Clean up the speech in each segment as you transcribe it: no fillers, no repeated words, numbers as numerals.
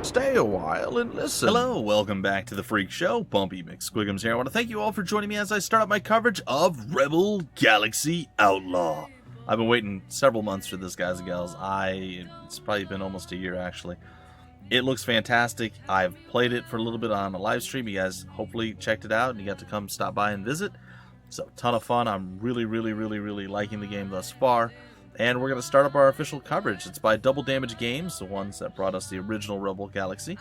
Stay a while and listen. Hello, welcome back to the Freak Show. Bumpy McSquigums here. I want to thank you all for joining me as I start up my coverage of Rebel Galaxy Outlaw. I've been waiting several months for this, guys and gals. It's probably been almost a year, actually. It looks fantastic. I've played it for a little bit on a live stream. You guys hopefully checked it out and you got to come stop by and visit. So, ton of fun. I'm really liking the game thus far. And we're going to start up our official coverage. It's by Double Damage Games, the ones that brought us the original Rebel Galaxy.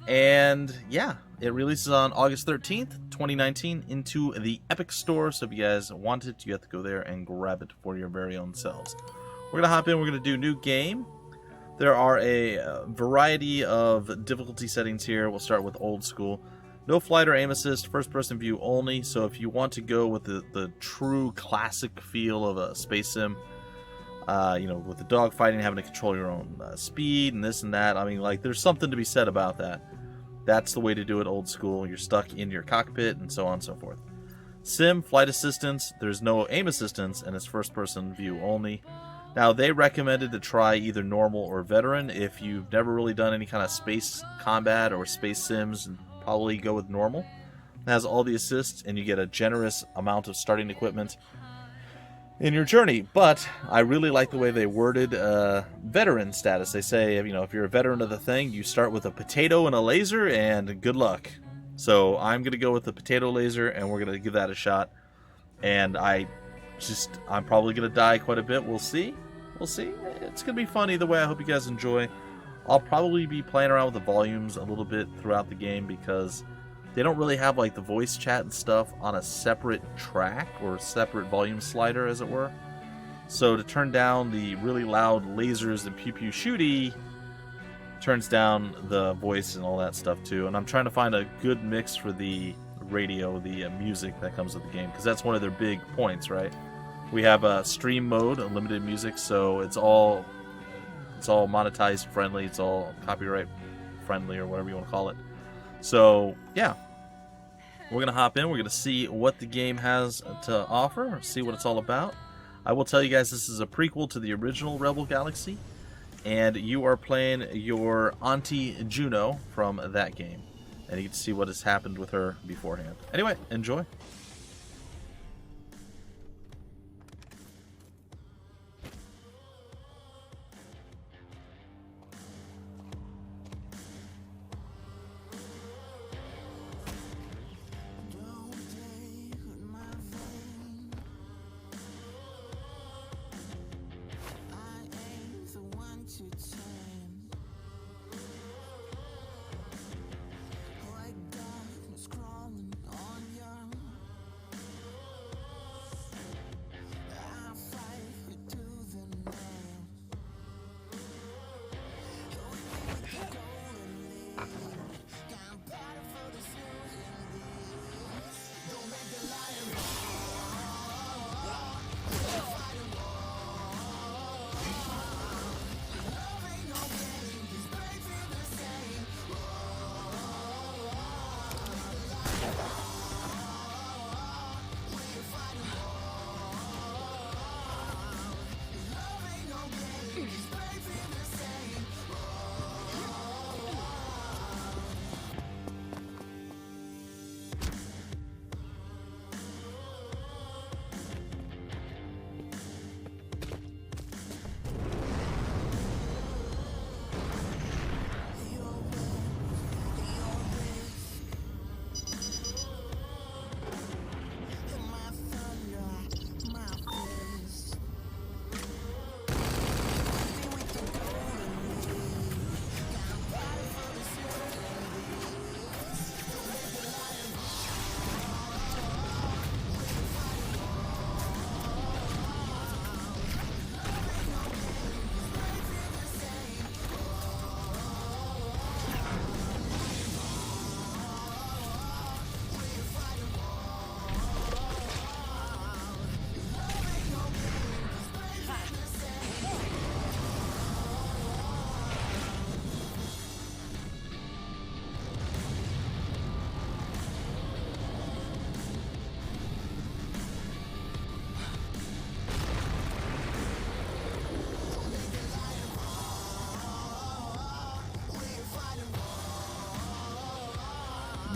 And yeah, it releases on August 13th, 2019 into the Epic Store. So if you guys want it, you have to go there and grab it for your very own selves. We're going to hop in. We're going to do new game. There are a variety of difficulty settings here. We'll start with old school. No flight or aim assist, first person view only. So if you want to go with the true classic feel of a space sim, with the dogfighting, having to control your own speed and this and that. I mean, like, there's something to be said about that. That's the way to do it old school. You're stuck in your cockpit and so on and so forth. Sim, flight assistance, there's no aim assistance, and it's first-person view only. Now, they recommended to try either normal or veteran. If you've never really done any kind of space combat or space sims, probably go with normal. It has all the assists, and you get a generous amount of starting equipment in your journey. But I really like the way they worded veteran status. They say, if you're a veteran of the thing, you start with a potato and a laser, and good luck. So I'm going to go with the potato laser, and we're going to give that a shot. And I'm probably going to die quite a bit. We'll see. It's going to be fun either way. I hope you guys enjoy. I'll probably be playing around with the volumes a little bit throughout the game because they don't really have like the voice chat and stuff on a separate track or separate volume slider, as it were. So to turn down the really loud lasers and pew pew shooty turns down the voice and all that stuff too. And I'm trying to find a good mix for the radio, the music that comes with the game, because that's one of their big points, right? We have a stream mode, unlimited music, so it's all monetized friendly, it's all copyright friendly or whatever you want to call it. So, yeah, we're going to hop in. We're going to see what the game has to offer, see what it's all about. I will tell you guys this is a prequel to the original Rebel Galaxy, and you are playing your Auntie Juno from that game. And you get to see what has happened with her beforehand. Anyway, enjoy.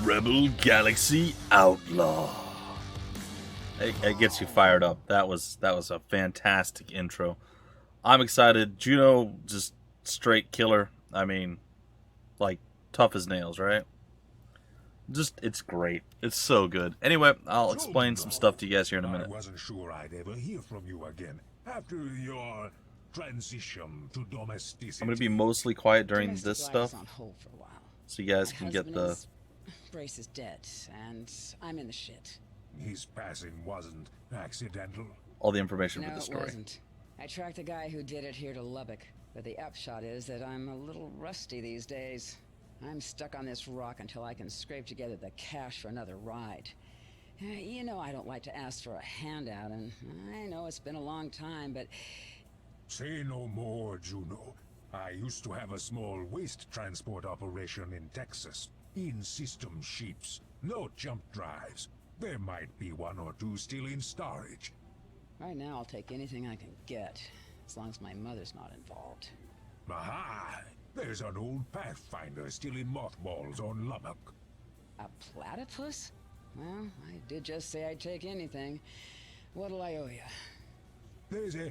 Rebel Galaxy Outlaw. It gets you fired up. That was a fantastic intro. I'm excited. Juno, just straight killer. I mean, like, tough as nails, right? Just, it's great. It's so good. Anyway, I'll explain some stuff to you guys here in a minute. I wasn't sure I'd ever hear from you again after your transition to domesticity. I'm going to be mostly quiet during this stuff, on hold for a while. so you guys can get the... Brace is dead, and I'm in the shit. His passing wasn't accidental. all the information No, for the it story. wasn't. I tracked the guy who did it here to Lubbock, but the upshot is that I'm a little rusty these days. I'm stuck on this rock until I can scrape together the cash for another ride. You know I don't like to ask for a handout, and I know it's been a long time, but... Say no more, Juno. I used to have a small waste transport operation in Texas. In-system sheets. No jump drives. There might be one or two still in storage. Right now I'll take anything I can get, as long as my mother's not involved. Aha! There's an old Pathfinder still in mothballs on Lubbock. A platypus? Well, I did just say I'd take anything. What'll I owe you? There's a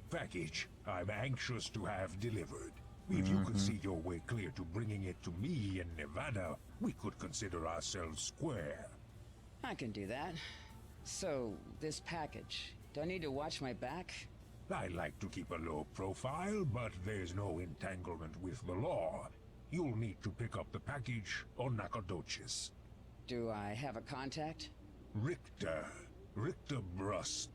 package I'm anxious to have delivered. If you could see your way clear to bringing it to me in Nevada, we could consider ourselves square. I can do that. So, this package, do I need to watch my back? I like to keep a low profile, but there's no entanglement with the law. You'll need to pick up the package on Nacogdoches. Do I have a contact? Richter Brust.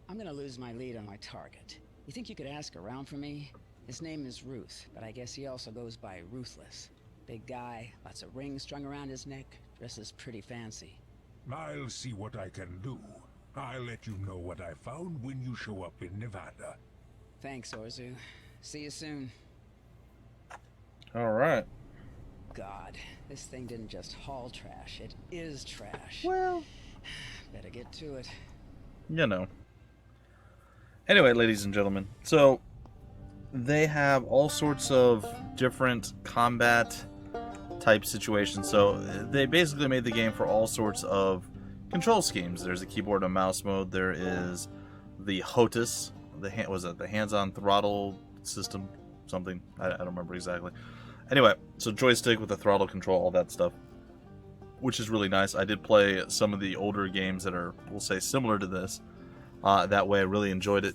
I'm gonna lose my lead on my target. You think you could ask around for me? His name is Ruth, but I guess he also goes by Ruthless. Big guy, lots of rings strung around his neck, dresses pretty fancy. I'll see what I can do. I'll let you know what I found when you show up in Nevada. Thanks, Orzu. See you soon. All right. God, this thing didn't just haul trash, it is trash. Well, Better get to it. you know. Anyway, ladies and gentlemen, so they have all sorts of different combat type situations. So they basically made the game for all sorts of control schemes. There's a keyboard and mouse mode. There is the HOTAS, the hands-on throttle system, something. I don't remember exactly. Anyway, so joystick with the throttle control, all that stuff, which is really nice. I did play some of the older games that are, we'll say, similar to this. That way I really enjoyed it.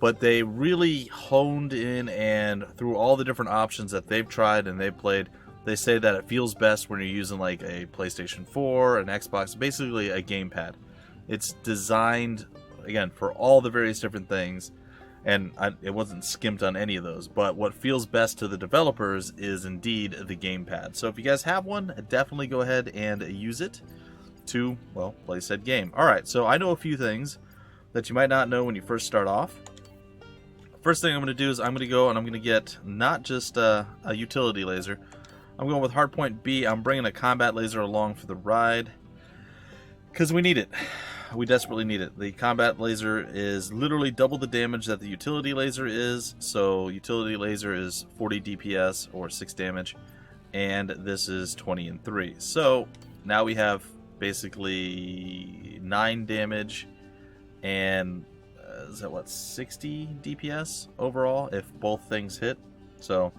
But they really honed in, and through all the different options that they've tried and they've played, they say that it feels best when you're using like a PlayStation 4, an Xbox, basically a gamepad. It's designed, again, for all the various different things, and it wasn't skimped on any of those. But what feels best to the developers is indeed the gamepad. So if you guys have one, definitely go ahead and use it to, well, play said game. Alright, so I know a few things that you might not know when you first start off. First thing I'm going to do is I'm going to go and I'm going to get not just a utility laser. I'm going with Hardpoint B. I'm bringing a combat laser along for the ride because we need it. We desperately need it. The combat laser is literally double the damage that the utility laser is. So utility laser is 40 DPS or 6 damage, and this is 20 and 3. So now we have basically 9 damage and is that what, 60 DPS overall if both things hit. So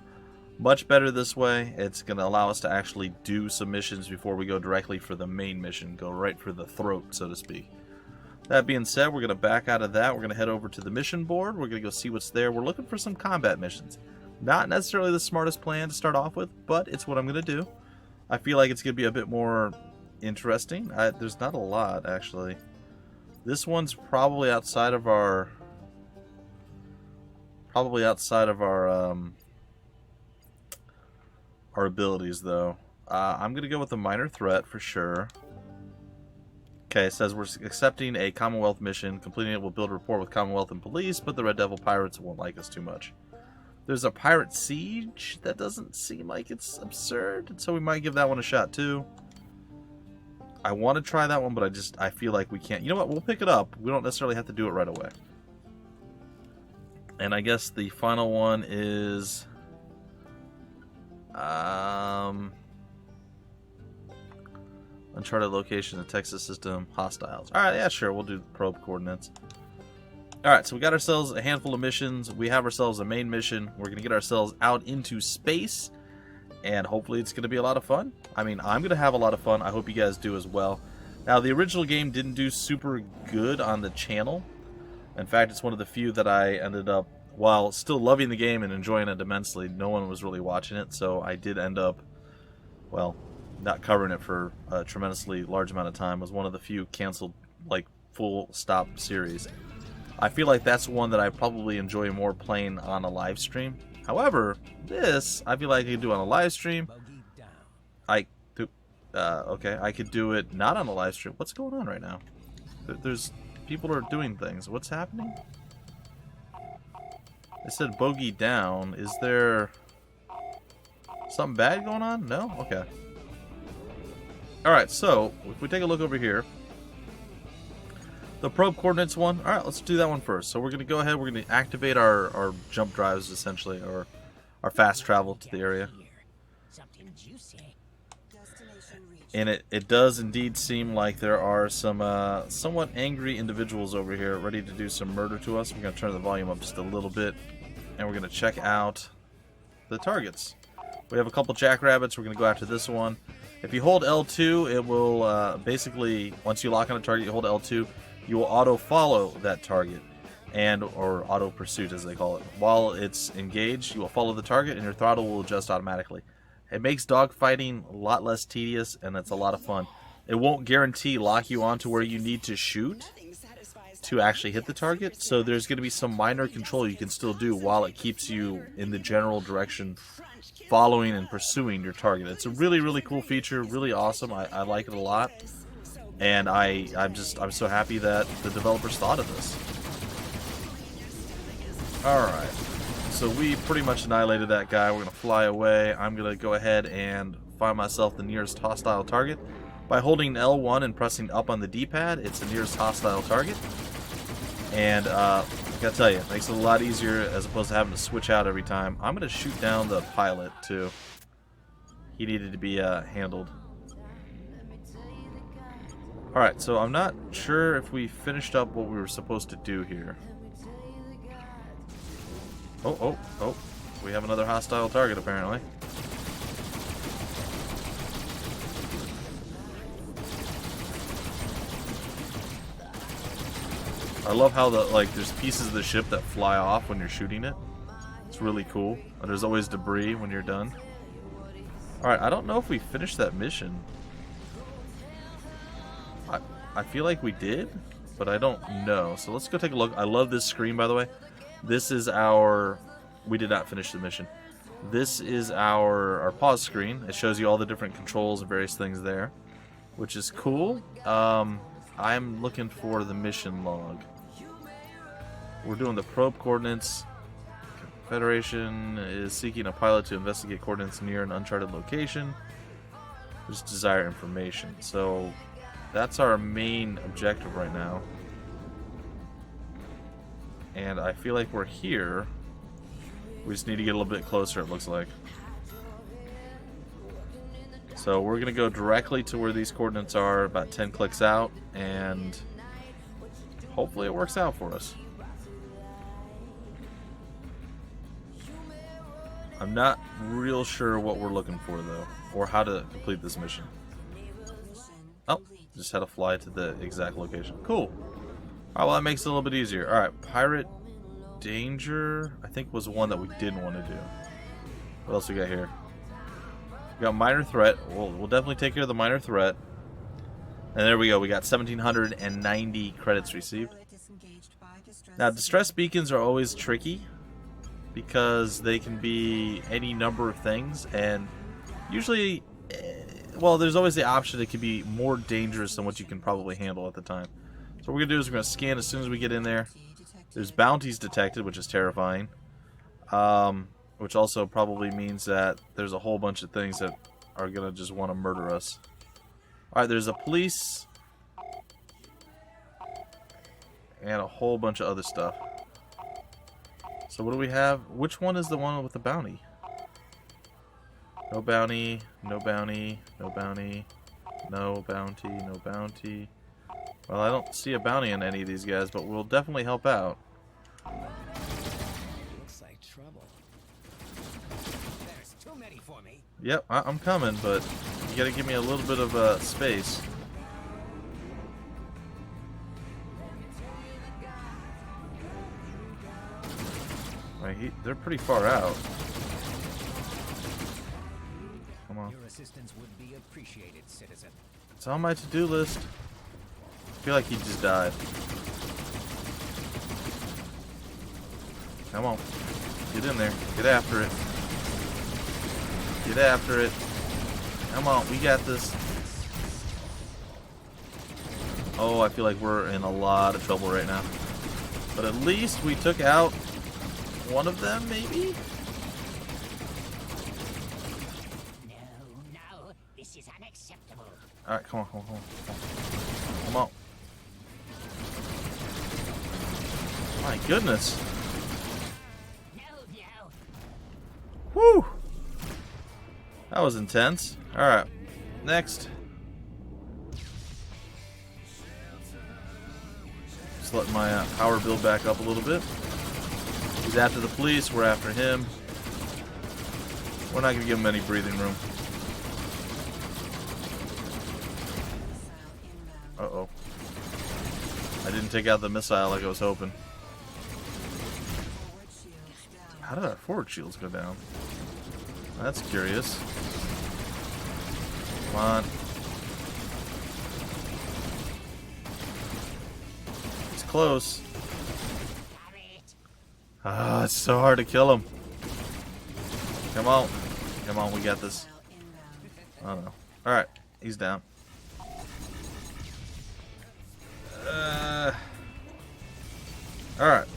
much better this way. It's going to allow us to actually do some missions before we go directly for the main mission, go right for the throat, so to speak. That being said, we're going to back out of that. We're going to head over to the mission board. We're going to go see what's there. We're looking for some combat missions. Not necessarily the smartest plan to start off with, but it's what I'm going to do. I feel like it's going to be a bit more interesting. There's not a lot, actually. This one's probably outside of our our abilities, though. I'm gonna go with a minor threat for sure. Okay, it says we're accepting a Commonwealth mission. Completing it will build a rapport with Commonwealth and police, but the Red Devil pirates won't like us too much. There's a pirate siege that doesn't seem like it's absurd, so we might give that one a shot too. I want to try that one, but I feel like we can't. You know what? We'll pick it up. We don't necessarily have to do it right away. And I guess the final one is... Uncharted location, the Texas system, hostiles. Alright, yeah, sure, we'll do probe coordinates. Alright, so we got ourselves a handful of missions. We have ourselves a main mission. We're going to get ourselves out into space. And hopefully it's going to be a lot of fun. I mean, I'm going to have a lot of fun. I hope you guys do as well. Now, the original game didn't do super good on the channel. In fact, it's one of the few that I ended up, while still loving the game and enjoying it immensely, no one was really watching it. So I did end up, well, not covering it for a tremendously large amount of time. It was one of the few canceled, like, full stop series. I feel like that's one that I probably enjoy more playing on a live stream. However, this, I feel like I could do on a live stream. Okay, I could do it not on a live stream. What's going on right now? There's people are doing things. What's happening? It said bogey down. Is there something bad going on? No? Okay. Alright, so if we take a look over here, the probe coordinates one. Alright, let's do that one first. So we're going to go ahead, we're going to activate our jump drives, essentially, or our fast travel to the area. And it does indeed seem like there are some somewhat angry individuals over here ready to do some murder to us. We're going to turn the volume up just a little bit, and we're going to check out the targets. We have a couple jackrabbits. We're going to go after this one. If you hold L2, it will basically, once you lock on a target, you hold L2, you will auto-follow that target, or auto-pursuit as they call it. While it's engaged, you will follow the target, and your throttle will adjust automatically. It makes dogfighting a lot less tedious, and it's a lot of fun. It won't guarantee lock you onto where you need to shoot to actually hit the target, so there's going to be some minor control you can still do while it keeps you in the general direction following and pursuing your target. It's a really, really cool feature, really awesome. I like it a lot, and I'm so happy that the developers thought of this. Alright. So we pretty much annihilated that guy. We're going to fly away. I'm going to go ahead and find myself the nearest hostile target. By holding L1 and pressing up on the D-pad, it's the nearest hostile target. And I gotta tell you, it makes it a lot easier as opposed to having to switch out every time. I'm going to shoot down the pilot too. He needed to be handled. Alright, so I'm not sure if we finished up what we were supposed to do here. Oh, we have another hostile target apparently. I love how there's pieces of the ship that fly off when you're shooting it. It's really cool. And there's always debris when you're done. Alright, I don't know if we finished that mission. I feel like we did, but I don't know. So let's go take a look. I love this screen, by the way. This is our... We did not finish the mission. This is our pause screen. It shows you all the different controls and various things there, which is cool. I'm looking for the mission log. We're doing the probe coordinates. Federation is seeking a pilot to investigate coordinates near an uncharted location. Just desire information. So that's our main objective right now. And I feel like we're here. We just need to get a little bit closer, it looks like. So we're going to go directly to where these coordinates are, about 10 clicks out, and hopefully it works out for us. I'm not real sure what we're looking for, though, or how to complete this mission. Oh, just had to fly to the exact location. Cool. Alright, well that makes it a little bit easier. Alright, Pirate Danger, I think was one that we didn't want to do. What else we got here? We got Minor Threat. We'll definitely take care of the Minor Threat. And there we go. We got 1,790 credits received. Now, distress beacons are always tricky because they can be any number of things, and usually, well, there's always the option it could be more dangerous than what you can probably handle at the time. So what we're going to do is we're going to scan as soon as we get in there. There's bounties detected, which is terrifying. Which also probably means that there's a whole bunch of things that are going to just want to murder us. Alright, there's a police. And a whole bunch of other stuff. So what do we have? Which one is the one with the bounty? No bounty, no bounty, no bounty. No bounty, no bounty. Well, I don't see a bounty on any of these guys, but we'll definitely help out. Looks like trouble. There's too many for me. Yep, I'm coming, but you gotta give me a little bit of space. Right, they're pretty far out. Come on. Your assistance would be appreciated, citizen. It's on my to-do list. I feel like he just died. Come on. Get in there. Get after it. Get after it. Come on, we got this. Oh, I feel like we're in a lot of trouble right now. But at least we took out one of them, maybe? No, this is unacceptable. Alright, come on, come on, come on. Come on. My goodness. No. Whew! That was intense. Alright, next. Just let my power build back up a little bit. He's after the police, we're after him. We're not going to give him any breathing room. Uh-oh. I didn't take out the missile like I was hoping. How did our forward shields go down? That's curious. Come on. It's close. Ah, it's so hard to kill him. Come on. Come on, we got this. Oh no. Alright, he's down. Alright.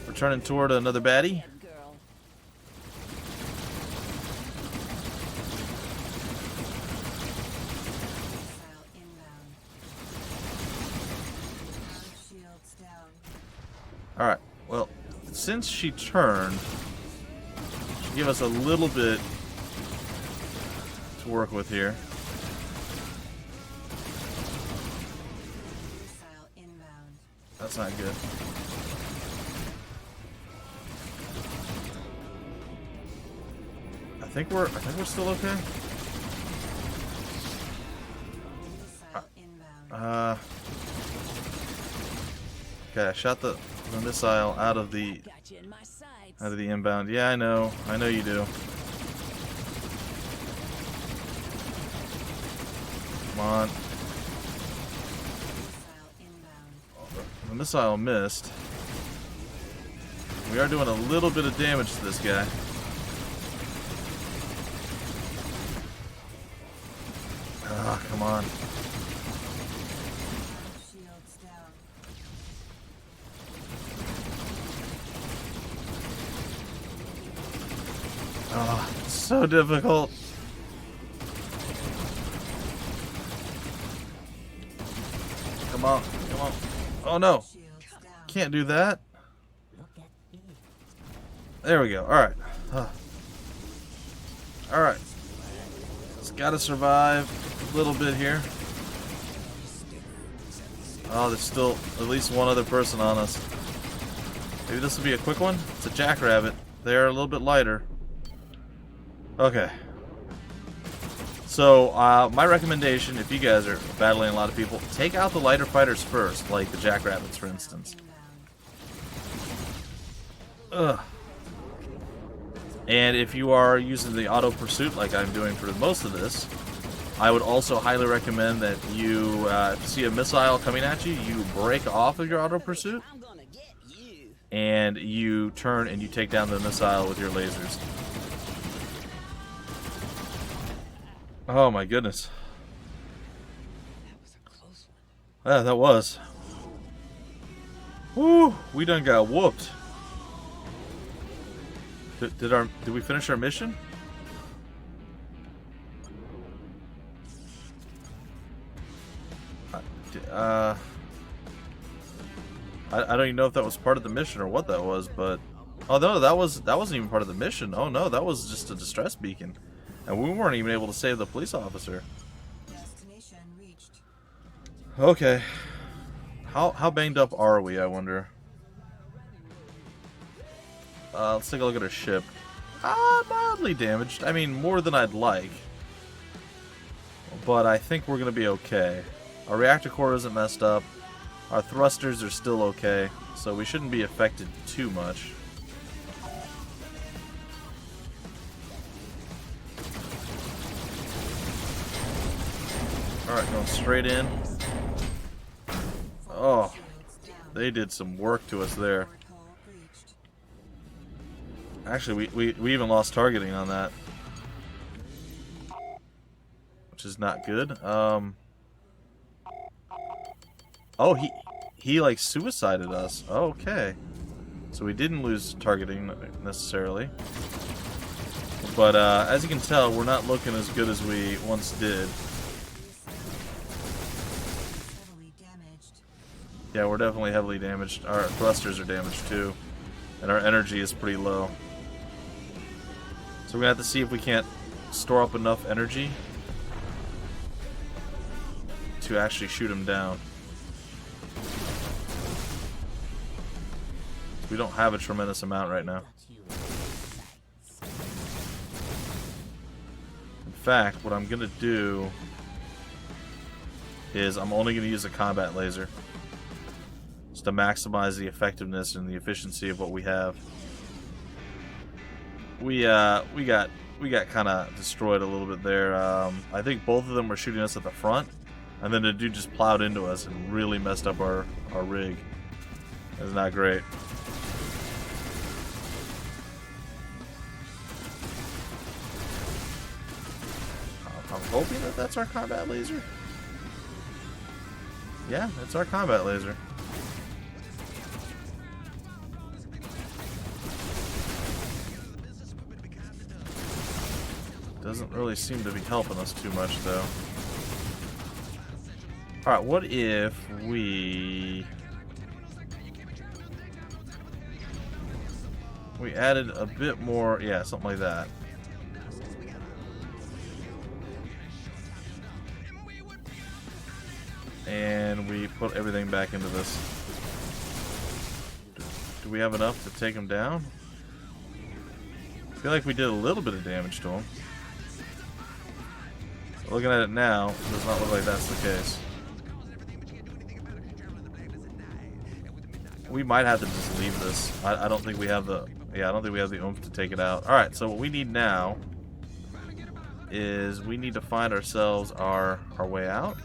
We're turning toward another baddie. Girl. Alright, well, since she turned, she gave us a little bit to work with here. That's not good. I think we're still okay. Okay, I shot the missile out of the inbound. Yeah, I know you do. Come on. The missile missed. We are doing a little bit of damage to this guy. Ah, come on. Oh, it's so difficult. Come on, come on. Oh no. Can't do that. There we go. Alright. Alright. Just gotta survive a little bit here. Oh, there's still at least one other person on us. Maybe this will be a quick one? It's a jackrabbit. They're a little bit lighter. Okay. So, my recommendation, if you guys are battling a lot of people, take out the lighter fighters first, like the jackrabbits, for instance. Ugh. And if you are using the auto pursuit, like I'm doing for most of this, I would also highly recommend that you, if you see a missile coming at you, you break off of your auto pursuit, and you turn and you take down the missile with your lasers. Oh my goodness. That was a close one. Yeah, that was. Woo! We done got whooped. Did we finish our mission? I don't even know if that was part of the mission or what that was, but oh no, that wasn't even part of the mission. Oh no, that was just a distress beacon. And we weren't even able to save the police officer. Okay. How banged up are we, I wonder? Let's take a look at our ship. Mildly damaged. I mean, more than I'd like. But I think we're going to be okay. Our reactor core isn't messed up. Our thrusters are still okay. So we shouldn't be affected too much. Alright, going straight in. Oh, they did some work to us there. Actually, we even lost targeting on that. Which is not good. Oh, he like suicided us. Oh, okay. So we didn't lose targeting necessarily. But as you can tell, we're not looking as good as we once did. Yeah, we're definitely heavily damaged. Our thrusters are damaged too. And our energy is pretty low. So we're going to have to see if we can't store up enough energy to actually shoot him down. We don't have a tremendous amount right now. In fact, what I'm going to do is I'm only going to use a combat laser. Just to maximize the effectiveness and the efficiency of what we have. We got kind of destroyed a little bit there. I think both of them were shooting us at the front, and then the dude just plowed into us and really messed up our rig. That's not great. I'm hoping that that's our combat laser. Yeah, that's our combat laser. Doesn't really seem to be helping us too much, though. Alright, what if we added a bit more, yeah, something like that. And we put everything back into this. Do we have enough to take him down? I feel like we did a little bit of damage to him. Looking at it now, it does not look like that's the case. We might have to just leave this. I don't think we have the... Yeah, I don't think we have the oomph to take it out. Alright, so what we need now is we need to find ourselves our way out.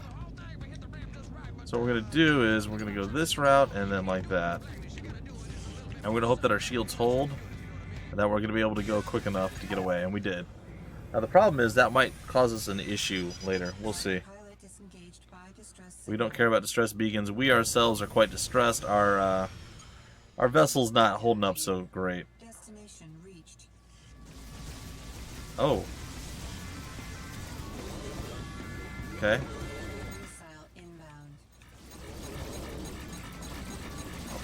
So what we're going to do is we're going to go this route and then like that. And we're going to hope that our shields hold and that we're going to be able to go quick enough to get away, and we did. Now the problem is that might cause us an issue later. We'll see. We don't care about distress beacons. We ourselves are quite distressed. Our vessel's not holding up so great. Oh. Okay.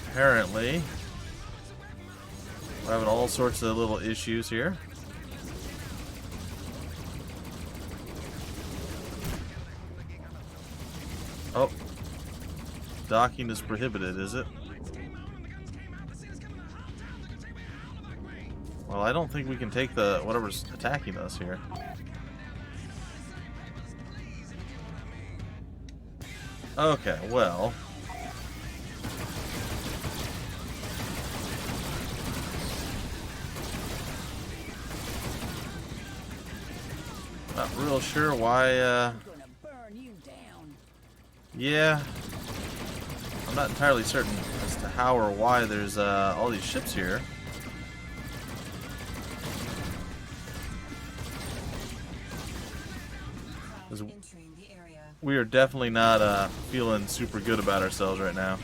Apparently, we're having all sorts of little issues here. Oh, docking is prohibited, is it? Well, I don't think we can take the whatever's attacking us here. Okay, well. Not real sure why, yeah, I'm not entirely certain as to how or why there's all these ships here. We are definitely not feeling super good about ourselves right now.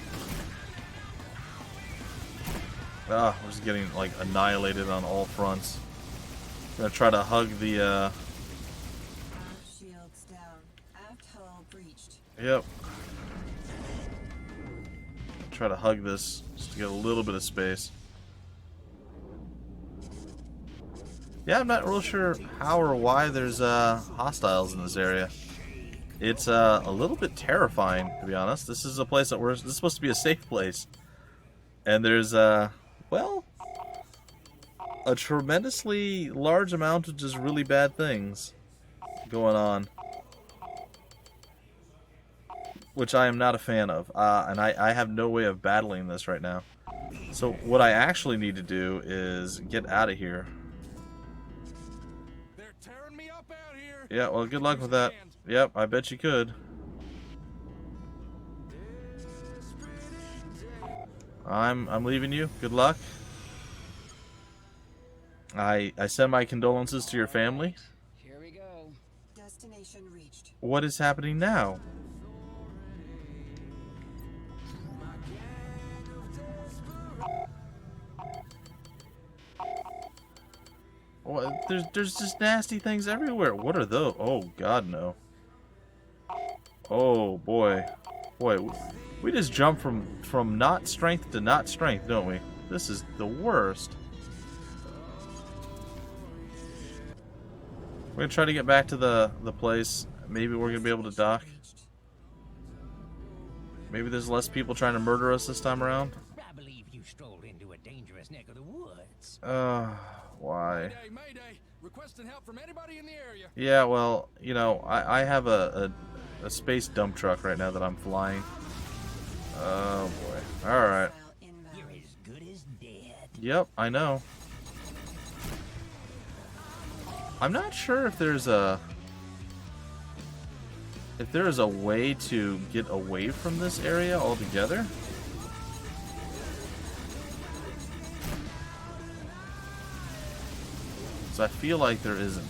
We're just getting like annihilated on all fronts. Gonna try to hug the Yep. Try to hug this just to get a little bit of space. Yeah, I'm not real sure how or why there's hostiles in this area. It's a little bit terrifying, to be honest. This is a place that this is supposed to be a safe place. And there's, well, a tremendously large amount of just really bad things going on. Which I am not a fan of. And I have no way of battling this right now. So what I actually need to do is get out of here. They're tearing me up out here. Yeah, well, good luck with that. Yep, I bet you could. I'm leaving you. Good luck. I send my condolences to your family. Here we go. Destination reached. What is happening now? What? There's just nasty things everywhere. What are those? Oh God, no. Oh boy, we just jump from not strength to not strength, don't we? This is the worst. We're gonna try to get back to the place. Maybe we're gonna be able to dock. Maybe there's less people trying to murder us this time around. I believe you strolled into a dangerous neck of the woods. Why? Mayday, mayday. Requesting help from anybody in the area. Yeah, well, you know, I have a space dump truck right now that I'm flying. Oh boy. Alright. You're as good as dead. Yep, I know. I'm not sure if there's a way to get away from this area altogether. So I feel like there isn't.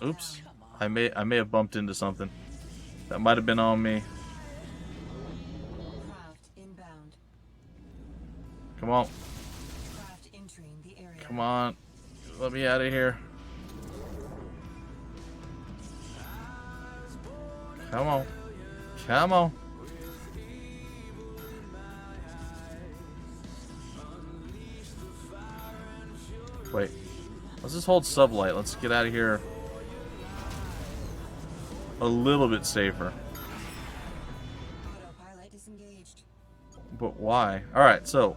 Oops. I may have bumped into something. That might have been on me. Craft inbound. Come on. Craft entering the area. Come on. Let me out of here. Come on. Come on. Wait. Let's just hold sublight. Let's get out of here a little bit safer. Autopilot disengaged. But why? Alright, so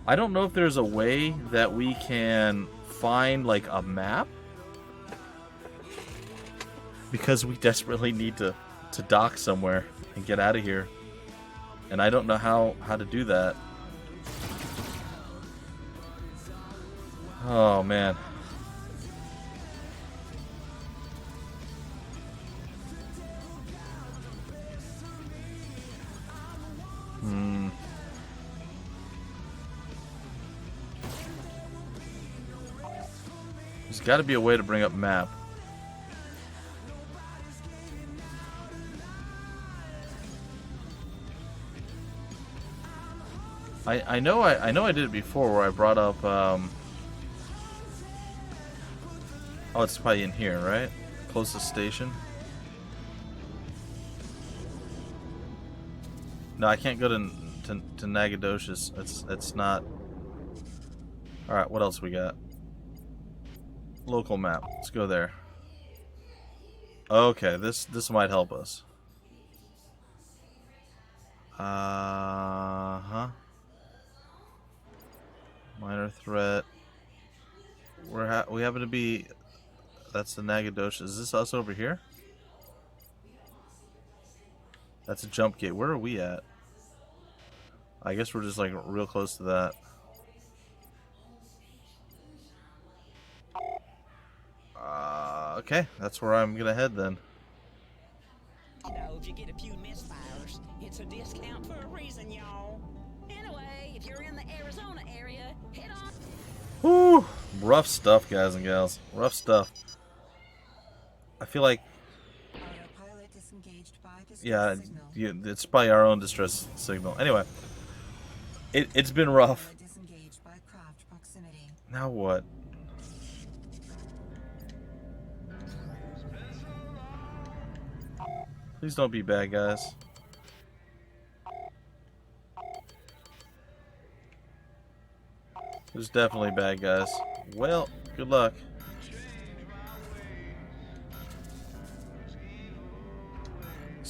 I don't know if there's a way that we can find like a map, because we desperately need to dock somewhere and get out of here, and I don't know how to do that. Oh man. There's got to be a way to bring up map. I know I did it before where I brought up oh, it's probably in here, right? Closest station. No, I can't go to Nagadoches. It's not. All right, what else we got? Local map. Let's go there. Okay, this might help us. Huh. Minor threat. We happen to be. That's the Nagadoches. Is this us over here? That's a jump gate. Where are we at? I guess we're just like real close to that. Okay, that's where I'm gonna head then. You know, if you get a few misfires, it's a discount for a reason, y'all. Anyway, if you're in the Arizona area, head on. Whew, rough stuff, guys and gals. Rough stuff. I feel like, Autopilot disengaged by distress yeah, signal. it's probably our own distress signal. Anyway, it's been rough. Autopilot disengaged by craft proximity. Now what? Please don't be bad guys. There's definitely bad guys. Well, good luck.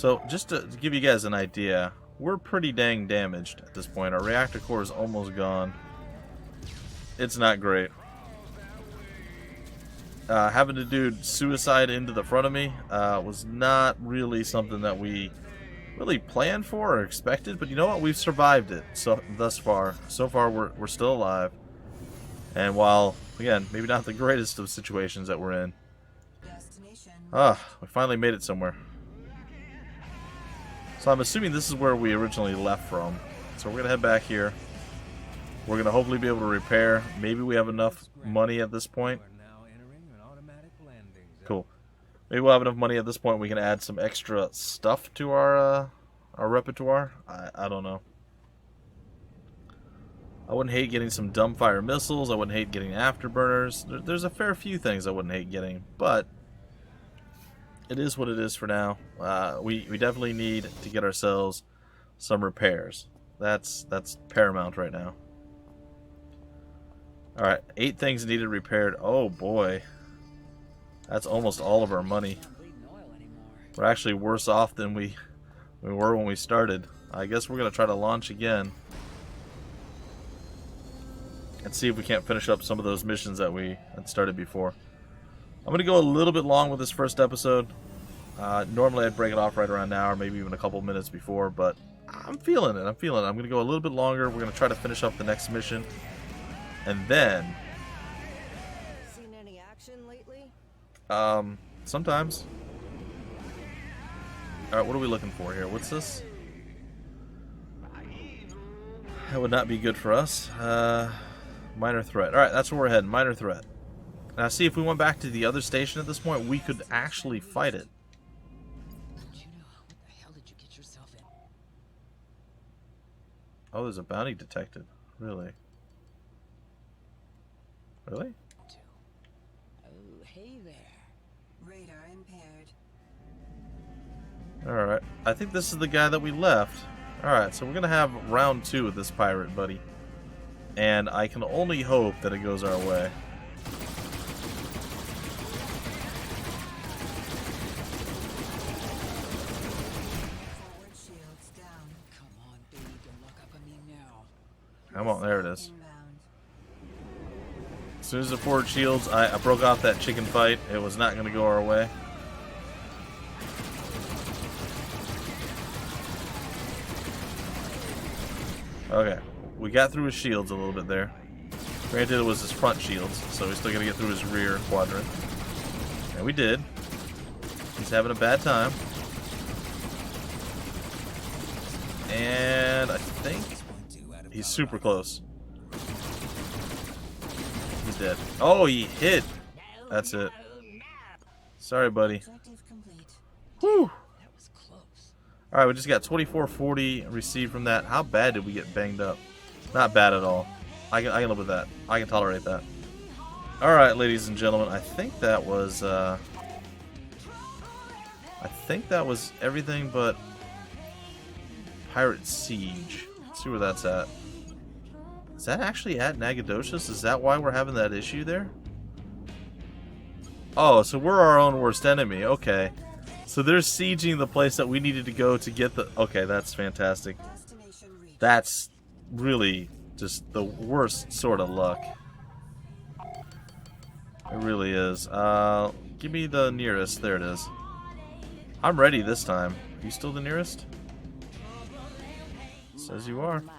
So, just to give you guys an idea, we're pretty dang damaged at this point. Our reactor core is almost gone. It's not great. Having to do suicide into the front of me was not really something that we really planned for or expected, but you know what? We've survived it thus far. So far, we're still alive. And while, again, maybe not the greatest of situations that we're in, we finally made it somewhere. So I'm assuming this is where we originally left from. So we're going to head back here. We're going to hopefully be able to repair. Maybe we have enough money at this point. Cool. Maybe we'll have enough money at this point we can add some extra stuff to our repertoire. I don't know. I wouldn't hate getting some dumbfire missiles. I wouldn't hate getting afterburners. There's a fair few things I wouldn't hate getting, but it is what it is for now. We definitely need to get ourselves some repairs. That's paramount right now. Alright, 8 things needed repaired. Oh boy. That's almost all of our money. We're actually worse off than we were when we started. I guess we're going to try to launch again. And see if we can't finish up some of those missions that we had started before. I'm going to go a little bit long with this first episode. Normally I'd break it off right around an hour, maybe even a couple minutes before, but I'm feeling it. I'm going to go a little bit longer. We're going to try to finish up the next mission. And then... Seen any action lately? Sometimes. Alright, what are we looking for here? What's this? That would not be good for us. Minor threat. Alright, that's where we're heading. Minor threat. Now, see, if we went back to the other station at this point, we could actually fight it. What the hell did you get yourself in? Oh, there's a bounty detected. Really? Really? Oh, hey there. Radar impaired. Alright. I think this is the guy that we left. Alright, so we're going to have round 2 with this pirate, buddy. And I can only hope that it goes our way. Forward shields down. Come on, baby, don't look up at me now. Come on, there it is. Inbound. As soon as the forward shields, I broke off that chicken fight. It was not going to go our way. Okay, we got through his shields a little bit there. Granted, it was his front shields, so we still got to get through his rear quadrant. And we did. He's having a bad time. And I think he's super close. He's dead. Oh, he hit. That's it. Sorry, buddy. Objective complete. Whew. That was close. Alright, we just got 2440 received from that. How bad did we get banged up? Not bad at all. I can live with that. I can tolerate that. Alright, ladies and gentlemen, I think that was everything but Pirate Siege. Let's see where that's at. Is that actually at Nagadoches? Is that why we're having that issue there? Oh, so we're our own worst enemy. Okay. So they're sieging the place that we needed to go to get the... Okay, that's fantastic. Destination reached. That's really just the worst sort of luck. It really is. Give me the nearest. There it is. I'm ready this time. Are you still the nearest? Says you are. My,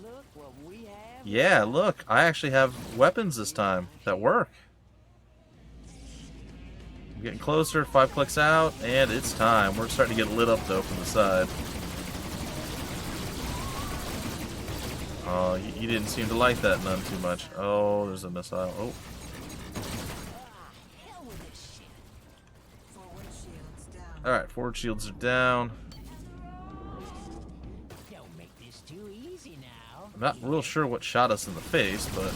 look what we have. Yeah, look. I actually have weapons this time that work. I'm getting closer. 5 clicks out, and it's time. We're starting to get lit up, though, from the side. Oh, you didn't seem to like that none too much. Oh, there's a missile. Oh. Hell with this shit. Forward shields down. Alright, forward shields are down. Don't make this too easy now. I'm not real sure what shot us in the face, but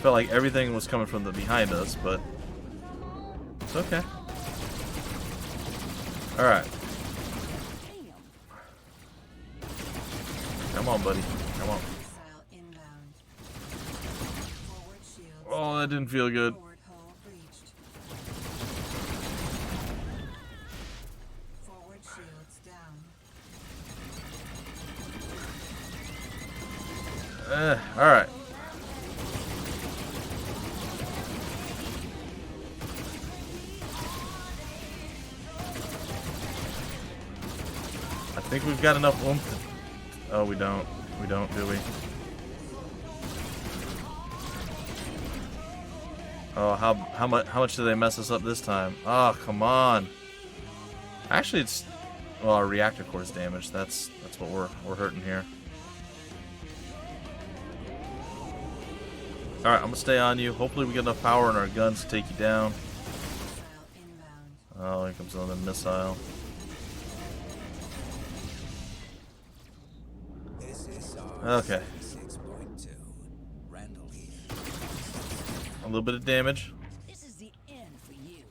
felt like everything was coming from the behind us, but it's okay. Alright. Come on, buddy. Come on. Missile inbound. Forward shields. Oh, that didn't feel good. Forward hull breached. Forward shields Alright. I think we've got enough oomph to... Oh, we don't. We don't, do we? Oh, how much did they mess us up this time? Oh, come on. Actually, it's... Well, our reactor core is damaged. That's what we're hurting here. Alright, I'm gonna stay on you. Hopefully we get enough power in our guns to take you down. Oh, here comes another missile. Okay. A little bit of damage. This is the end for you.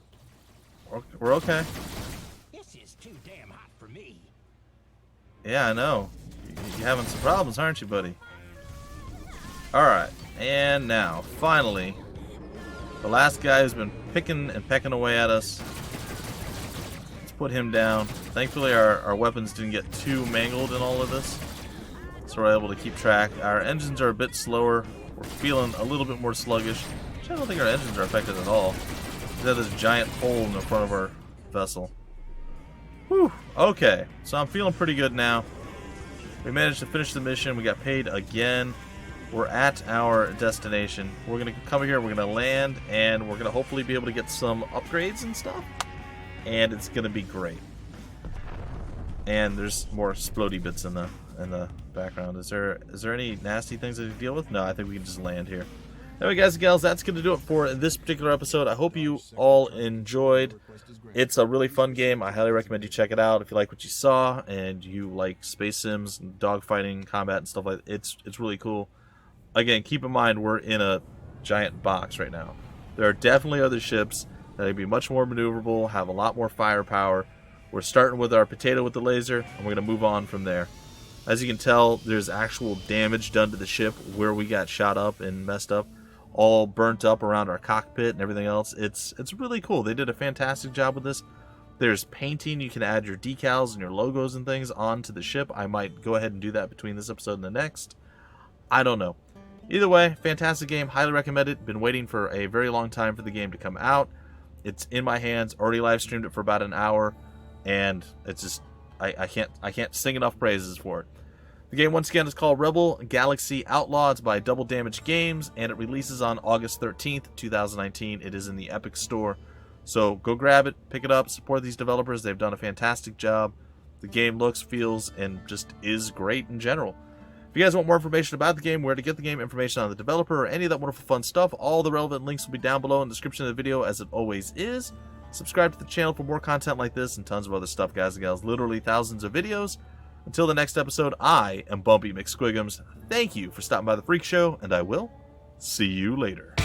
We're okay. This is too damn hot for me. Yeah, I know. You're having some problems, aren't you, buddy? Alright. And now, finally, the last guy who's been picking and pecking away at us. Let's put him down. Thankfully, our weapons didn't get too mangled in all of this, so we're able to keep track. Our engines are a bit slower. We're feeling a little bit more sluggish. Actually, I don't think our engines are affected at all. We have this giant hole in the front of our vessel. Whew. Okay, so I'm feeling pretty good now. We managed to finish the mission. We got paid again. We're at our destination. We're going to come here, we're going to land, and we're going to hopefully be able to get some upgrades and stuff. And it's going to be great. And there's more explodey bits in the background. Is there any nasty things to deal with? No, I think we can just land here. Anyway, guys and gals, that's going to do it for this particular episode. I hope you all enjoyed. It's a really fun game. I highly recommend you check it out if you like what you saw and you like space sims and dogfighting, combat, and stuff like that. It's really cool. Again, keep in mind we're in a giant box right now. There are definitely other ships that will be much more maneuverable, have a lot more firepower. We're starting with our potato with the laser, and we're going to move on from there. As you can tell, there's actual damage done to the ship where we got shot up and messed up, all burnt up around our cockpit and everything else. It's really cool. They did a fantastic job with this. There's painting. You can add your decals and your logos and things onto the ship. I might go ahead and do that between this episode and the next. I don't know. Either way, fantastic game. Highly recommend it. Been waiting for a very long time for the game to come out. It's in my hands. Already live streamed it for about an hour, and it's just I can't sing enough praises for it. The game, once again, is called Rebel Galaxy Outlaw. It's by Double Damage Games, and it releases on August 13th, 2019. It is in the Epic Store. So go grab it, pick it up, support these developers. They've done a fantastic job. The game looks, feels, and just is great in general. If you guys want more information about the game, where to get the game, information on the developer, or any of that wonderful fun stuff, all the relevant links will be down below in the description of the video, as it always is. Subscribe to the channel for more content like this and tons of other stuff, guys and gals. Literally thousands of videos. Until the next episode, I am Bumpy McSquigums. Thank you for stopping by the Freak Show, and I will see you later.